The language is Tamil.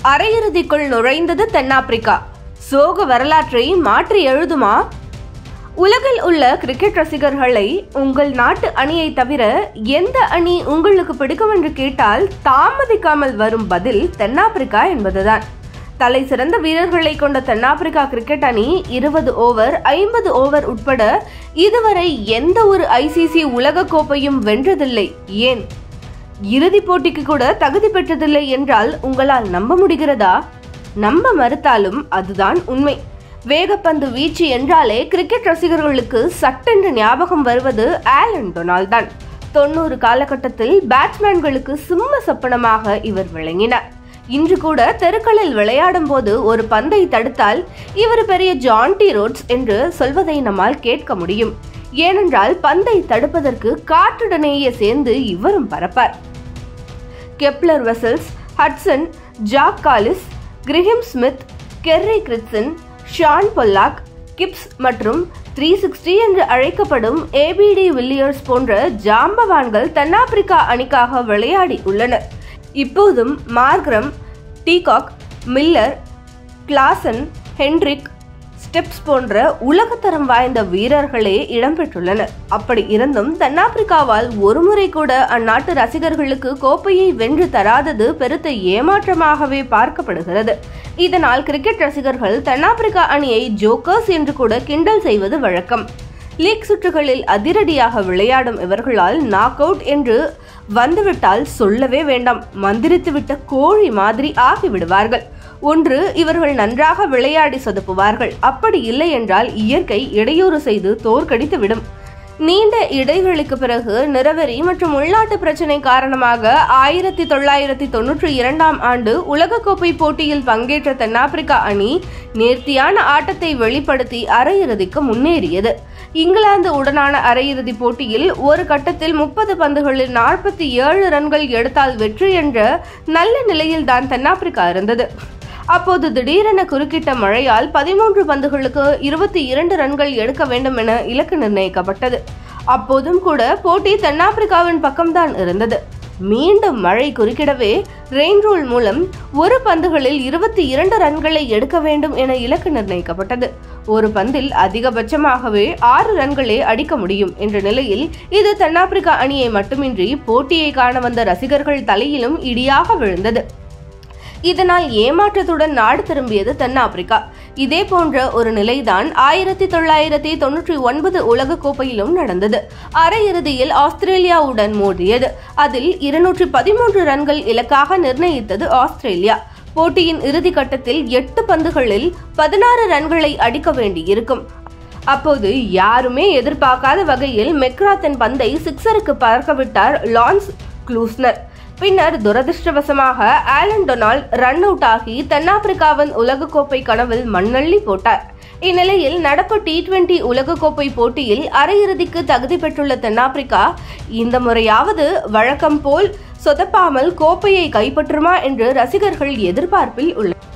அரையிறுதிக்குள் நுழைந்தது தென்னாப்பிரிக்கா. சோக வரலாற்றை மாற்றி எழுதுமா? உலகில் உள்ள கிரிக்கெட் ரசிகர்களை உங்கள் நாட்டு அணியை தவிர எந்த அணி உங்களுக்கு பிடிக்கும் என்று கேட்டால் தாமதிக்காமல் வரும் பதில் தென்னாப்பிரிக்கா என்பதுதான். தலை சிறந்த வீரர்களை கொண்ட தென்னாப்பிரிக்கா கிரிக்கெட் அணி 20 ஓவர் 50 ஓவர் உட்பட இதுவரை எந்த ஒரு ICC உலக கோப்பையும் வென்றதில்லை. ஏன் இறுதிப் போட்டிக்கு கூட தகுதி பெற்றதில்லை என்றால் உங்களால் நம்ப முடிகிறதா? நம்ப மறுத்தாலும் அதுதான் உண்மை. வேகப்பந்து வீச்சு என்றாலே கிரிக்கெட் ரசிகர்களுக்கு சட்டென்று ஞாபகம் வருவது ஆலன் டொனால்ட் தான். 90 காலகட்டத்தில் பேட்ஸ்மேன்களுக்கு சிம்ம சொப்பனமாக இவர் விளங்கினார். இன்று கூட தெருக்களில் விளையாடும் போது ஒரு பந்தை தடுத்தால் இவர் பெரிய ஜான் டி ரோட்ஸ் என்று சொல்வதை நம்மால் கேட்க முடியும். ஏனென்றால் பந்தை தடுப்பதற்கு காற்றுடனேயே சேர்ந்து இவரும் பறப்பார். Kepler Wessels, Hudson, Jack Kallis, Graham Smith, Gary Kirsten, Shaun Pollock, Gibbs மற்றும் 360 என்று அழைக்கப்படும் ABD வில்லியர்ஸ் போன்ற ஜாம்பவான்கள் தென்னாப்பிரிக்கா அணிக்காக விளையாடி உள்ளனர். இப்போதும் Markram, de Kock, Miller, Klaasen, Henrik, steps போன்ற உலகத்தரம் வாய்ந்த வீரர்களே இடம்பெற்றுள்ளனர். அப்படி இருந்தும் தென்னாப்பிரிக்காவால் ஒருமுறை கூட அந்நாட்டு ரசிகர்களுக்கு கோப்பையை வென்று தராதது பெருத்த ஏமாற்றமாகவே பார்க்கப்படுகிறது. இதனால் கிரிக்கெட் ரசிகர்கள் தென்னாப்பிரிக்கா அணியை ஜோக்கர்ஸ் என்று கூட கிண்டல் செய்வது வழக்கம். லீக் சுற்றுகளில் அதிரடியாக விளையாடும் இவர்களால் நாக் அவுட் என்று வந்துவிட்டால் சொல்லவே வேண்டாம், மந்திரித்துவிட்ட கோழி மாதிரி ஆகிவிடுவார்கள். ஒன்று இவர்கள் நன்றாக விளையாடி சொதப்புவார்கள், அப்படி இல்லை என்றால் இயற்கை இடையூறு செய்து தோற்கடித்துவிடும். நீண்ட இடைவெளிக்கு பிறகு நிறவெறி மற்றும் உள்நாட்டு பிரச்சினை காரணமாக 1992 ஆண்டு உலகக்கோப்பை போட்டியில் பங்கேற்ற தென்னாப்பிரிக்கா அணி நேர்த்தியான ஆட்டத்தை வெளிப்படுத்தி அரையிறுதிக்கு முன்னேறியது. இங்கிலாந்து உடனான அரையிறுதி போட்டியில் ஒரு கட்டத்தில் 30 பந்துகளில் 47 ரன்கள் எடுத்தால் வெற்றி என்ற நல்ல நிலையில்தான் தென்னாப்பிரிக்கா இருந்தது. அப்போது திடீரென குறுக்கிட்ட மழையால் 13 பந்துகளுக்கு 22 ரன்கள் எடுக்க வேண்டும் என இலக்கு நிர்ணயிக்கப்பட்டது. அப்போதும் கூட போட்டி தென்னாப்பிரிக்காவின் பக்கம்தான் இருந்தது. மீண்டும் மழை குறுக்கிடவே ரெயின் ரூல் மூலம் ஒரு பந்துகளில் 22 ரன்களை எடுக்க வேண்டும் என இலக்கு நிர்ணயிக்கப்பட்டது. ஒரு பந்தில் அதிகபட்சமாகவே 6 ரன்களே அடிக்க முடியும் என்ற நிலையில் இது தென்னாப்பிரிக்கா அணியை மட்டுமின்றி போட்டியை காண வந்த ரசிகர்கள் தலையிலும் இடியாக விழுந்தது. இதனால் ஏமாற்றத்துடன் நாடு திரும்பியது தென்னாப்பிரிக்கா. இதே போன்ற ஒரு நிலைதான் 1999 உலகக்கோப்பையிலும் நடந்தது. அரையிறுதியில் ஆஸ்திரேலியாவுடன் மோதியது. அதில் 213 ரன்கள் இலக்காக நிர்ணயித்தது ஆஸ்திரேலியா. போட்டியின் இறுதி கட்டத்தில் 8 பந்துகளில் 16 ரன்களை அடிக்க வேண்டியிருக்கும். அப்போது யாருமே எதிர்பார்க்காத வகையில் மெக்ரா தன் பந்தை சிக்ஸருக்கு பறக்கவிட்டார் லான்ஸ் க்ளூஸ்னர். பின்னர் துரதிருஷ்டவசமாக ஆலன் டொனால்ட் ரன் அவுட் ஆகி தென்னாப்பிரிக்காவின் உலகக்கோப்பை கனவில் மண்ணள்ளி போட்டார். இந்நிலையில் நடப்பு T20 உலகக்கோப்பை போட்டியில் அரையிறுதிக்கு தகுதி பெற்றுள்ள தென்னாப்பிரிக்கா இந்த முறையாவது வழக்கம் போல் சொதப்பாமல் கோப்பையை கைப்பற்றுமா என்று ரசிகர்கள் எதிர்பார்ப்பில் உள்ளனர்.